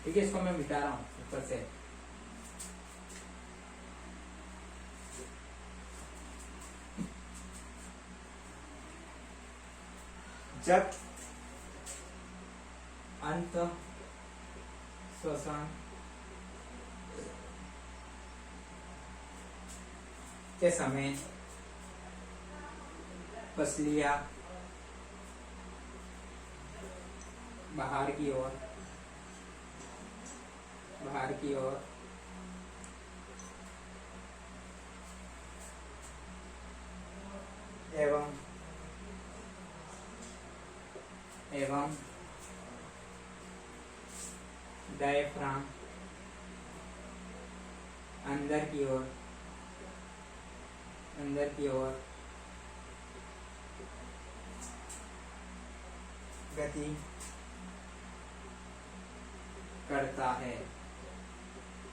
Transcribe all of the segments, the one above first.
ठीक है, इसको मैं मिटा रहा हूँ ऊपर से। जब अंत श्वसन के समय पसलियां बाहर की ओर एवं डायफ्राम अंदर की ओर गति करता है।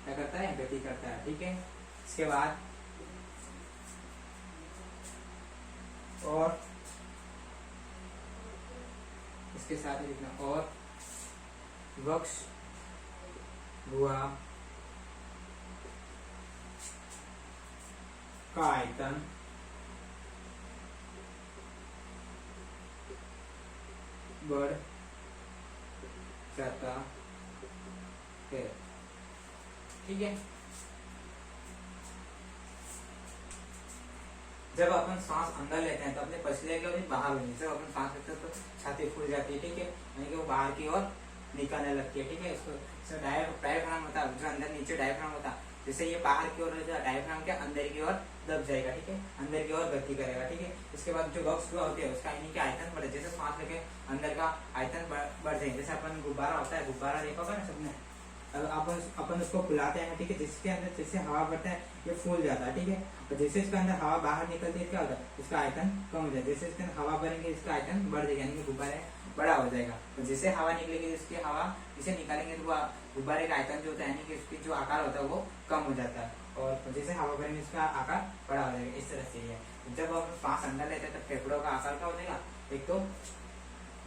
क्या करता है? गति करता है। ठीक है, इसके बाद और इसके साथ ही लिखना, और वक्ष गुहा का आयतन बढ़ जाता है। ठीक है, जब अपन सांस अंदर लेते हैं तो अपने पसलियां क्या होती है? बाहर होती है। जब अपन सांस लेते हैं तो छाती फूल जाती है। ठीक है, यानी कि वो बाहर की ओर निकलने लगती है। ठीक है, इसको डायफ्राम होता है, जो अंदर नीचे डायफ्राम होता है, जैसे ये बाहर की ओर डायफ्राम के अंदर की ओर दब जाएगा। ठीक है, अंदर की ओर गति करेगा। ठीक है, इसके बाद जो वक्ष गुहा होती है उसका यानी कि आयतन बढ़े, जैसे सांस लेके अंदर का आयतन बढ़ जाएगा। जैसे अपन गुब्बारा होता है, गुब्बारा देखा होगा ना सबने, अपन उसको फुलाते हैं। ठीक है, जिसके अंदर जैसे हवा बढ़ता है ये फूल जाता है। ठीक है, और जैसे इसके अंदर हवा बाहर निकलती है क्या होता है? इसका आयतन कम हो जाता है। जैसे इसके अंदर हवा भरेंगे इसका आयतन बढ़ जाएगा, यानी कि गुब्बारे बड़ा हो जाएगा। तो जैसे हवा निकलेगी इसकी हवा इसे निकालेंगे तो गुब्बारे का आयतन जो होता है यानी कि इसकी जो आकार होता है वो कम हो जाता है, और जैसे हवा भरेंगे इसका आकार बड़ा हो जाएगा। इस तरह से है। जब हम सांस अंदर लेते हैं तो फेफड़ों का आकार क्या हो जाएगा? एक तो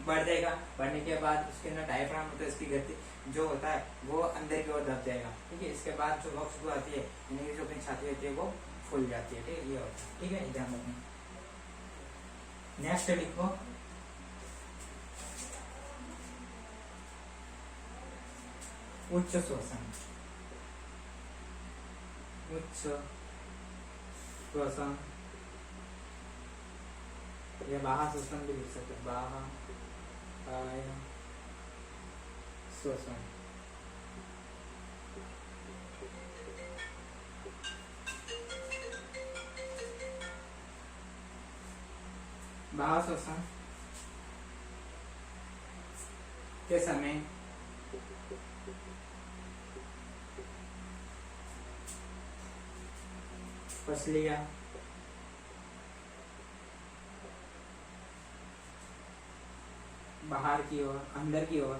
बढ़ जाएगा, बढ़ने के बाद उसके अंदर डायफ्राम होता है, इसकी गति जो होता है वो अंदर की ओर दब जाएगा। ठीक है, इसके बाद जो वक्ष गुहा आती है यानी कि जो अपनी छाती होती है वो फूल जाती है। ठीक है, ये होता है। ठीक है, ध्यान रखना। नेक्स्ट लिखो, उच्च श्वसन। उच्च श्वसन या बाह्य श्वसन भी लिख सकते हैं, बाह्य श्वसन। बाह्य श्वसन के समय पसलियां बाहर की ओर अंदर की ओर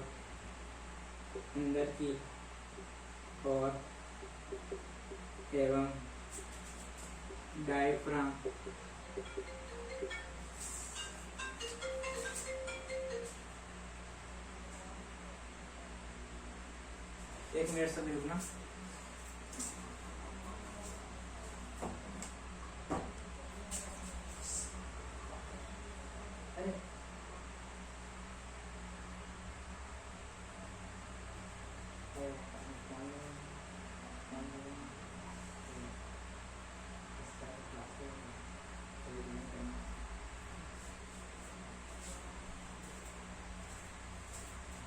एवं डायफ्राम एक मिनट सभी रुकना।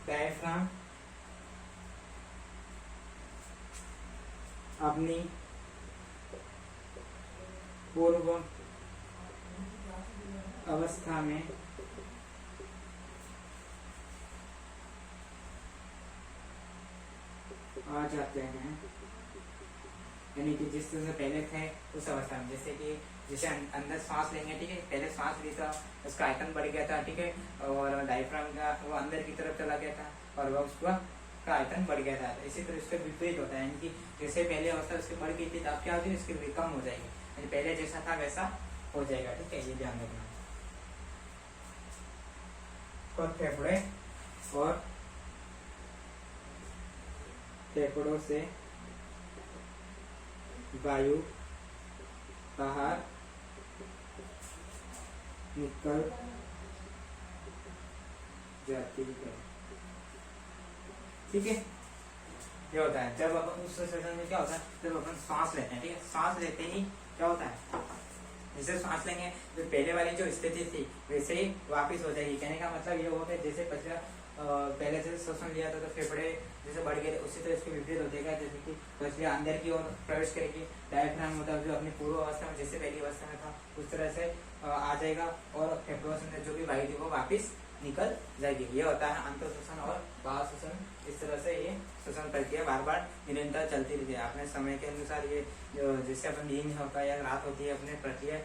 डायफ्राम अपनी पूर्व अवस्था में आ जाते हैं, यानी कि जिस तरह से पहले थे उस अवस्था में। जैसे अंदर सांस लेंगे, ठीक है, पहले सांस ली था उसका आयतन बढ़ गया था। ठीक है, और डायफ्राम का वो अंदर की तरफ चला गया था और वह उसका आयतन बढ़ गया था। इसी तरह इसका विपरीत होता है, यानी कि जैसे पहले अवस्था उसकी बढ़ गई थी तो अब क्या होती है? इसकी कम हो जाएगी, यानी पहले जैसा था वैसा हो जाएगा। ठीक है, ये ध्यान रखना। फेफड़े और फेफड़ों से वायु बाहर निकल जाती है। ठीक है, ये होता है जब अपन उस सेशन में क्या होता है, जब अपन सांस लेते हैं, ठीक है, सांस लेते ही क्या होता है, जैसे सांस लेंगे तो पहले वाली जो स्थिति थी वैसे ही वापस हो जाएगी। कहने का मतलब ये होगा कि जैसे पिछला पहले से श्वसन लिया था तो फेफड़े जैसे बढ़ गए, उसी तरह इसके विपरीत हो जाएगा। जैसे कि पछले अंदर की ओर प्रवेश करेगी, डायफ्राम होता है जो अपनी पूर्व अवस्था में जैसे पहली अवस्था में था उस तरह से आ जाएगा, और फेफड़ों से जो भी वायु थी वो वापिस निकल जाएगी। ये होता है अंतर श्वसन और बाह्य श्वसन। इस तरह से ये श्वसन प्रक्रिया बार बार निरंतर चलती रहती है। अपने समय के अनुसार ये जैसे अपन दिन होता है या रात होती है, अपने प्रक्रिया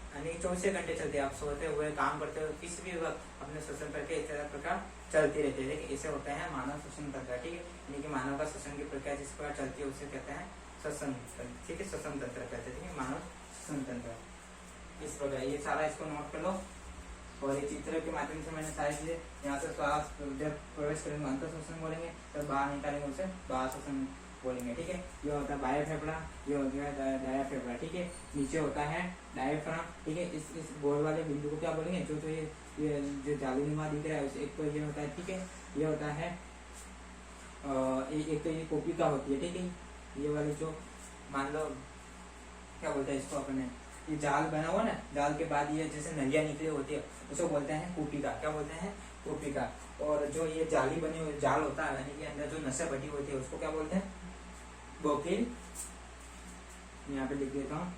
यानी 24 घंटे चलती है। आप सोते हुए, काम करते हुए, किसी भी वक्त अपने श्वसन प्रक्रिया इस प्रकार चलती रहती है। लेकिन इसे होता है मानव श्वसन तंत्र, ठीक है, यानी कि मानव का श्वसन की प्रक्रिया जिस प्रकार चलती है उसे कहते हैं श्वसन तंत्र, ठीक है, श्वसन तंत्र कहते हैं, मानव श्वसन तंत्र। इस प्रकार ये सारा इसको नोट कर लो, और ये चित्र के माध्यम से मैंने सारी चीजें यहाँ से श्वास जब प्रवेश करेंगे अंतर श्वसन बोलेंगे, तब बाहर निकालेंगे उसे बाह्य श्वसन बोलेंगे। ठीक है, ये होता है बाह्य फेफड़ा, ये हो गया डायाफ्राम। ठीक है, नीचे होता है डायफ्राम। ठीक है, इस गोल वाले बिंदु को क्या बोलेंगे, जो ये जो जालीनुमा दिख रहा है उसे एक तो ये होता है, ठीक है, ये होता है एक तो ये कोपिका होती है। ठीक है, ये वाली जो मान लो क्या बोलते हैं इसको अपने, ये जाल बना हुआ ना, जाल के बाद ये जैसे नलियां निकली होती है उसको बोलते हैं कोपिका। क्या बोलते हैं, कोपिका। और जो ये जाली बनी हुई जाल होता है यानी कि अंदर जो नसें बटी होती है उसको क्या बोलते हैं, बोकिल। यहाँ पे लिख देता हूँ,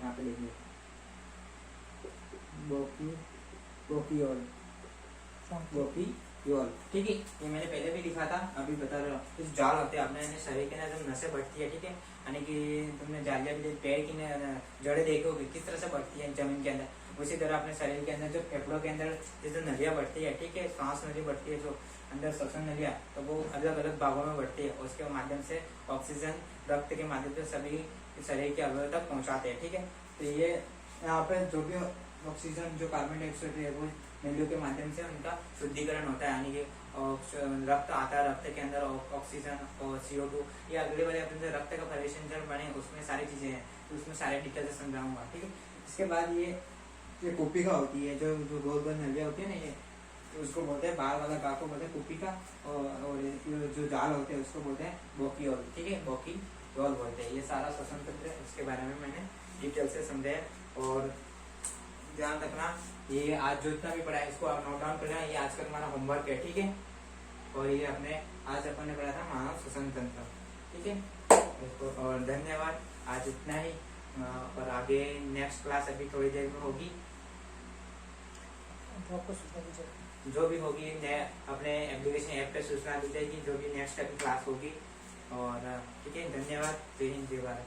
यहाँ पे लिख देता बोकियोल। ठीक है, ये मैंने पहले भी लिखा था, अभी बता रहा हूँ। इस जाल होते हैं अपने शरीर के अंदर जो नसें बढ़ती है, ठीक है, यानी कि तुमने जालिया भी पैर की जड़ें देखी होगी किस तरह से बढ़ती है जमीन के अंदर, उसी तरह अपने शरीर के अंदर जो फेफड़ों के अंदर जैसे नलियाँ बढ़ती है, ठीक है, सांस नली बढ़ती है, जो अंदर श्वसन नलियाँ, तो वो अलग अलग भागों में बढ़ती है। उसके माध्यम से ऑक्सीजन रक्त के माध्यम से सभी शरीर के अवयव तक पहुँचाते हैं। ठीक है, तो ये यहाँ पे जो भी ऑक्सीजन जो कार्बन डाइऑक्साइड है वो नलियों के माध्यम से उनका शुद्धिकरण होता है, यानी कि रक्त आता है, रक्त के अंदर ऑक्सीजन और CO2, ये अगले वाले अपने रक्त का परिवेशन बने उसमें सारी चीजें हैं, तो उसमें सारे डिटेल से समझाऊंगा। ठीक है, इसके बाद ये कोपिका होती है, जो गोल गोल नलियाँ होती है ना, ये तो उसको बोलते हैं बाहर वाला भाग को बोलते हैं कोपिका, और जो जाल होते हैं उसको बोलते हैं बोकियोल। ठीक है, बोकियोल बोलते हैं। ये सारा श्वसन तंत्र है, उसके बारे में मैंने डिटेल से समझाया। और ध्यान रखना, ये आज जो इतना भी पढ़ा है इसको आप नोट डाउन कर लेना, ये आज का तुम्हारा होमवर्क है। ठीक है, और ये अपने आज अपन ने पढ़ा था मानव श्वसन तंत्र। ठीक है, और धन्यवाद, आज इतना ही, और आगे नेक्स्ट क्लास अभी थोड़ी देर में होगी, जो भी होगी अपने एप्लीकेशन ऐप पे सूचना दी जाएगी, जो भी नेक्स्ट अभी क्लास होगी। और ठीक है, धन्यवाद, जय हिंद, जय भारत।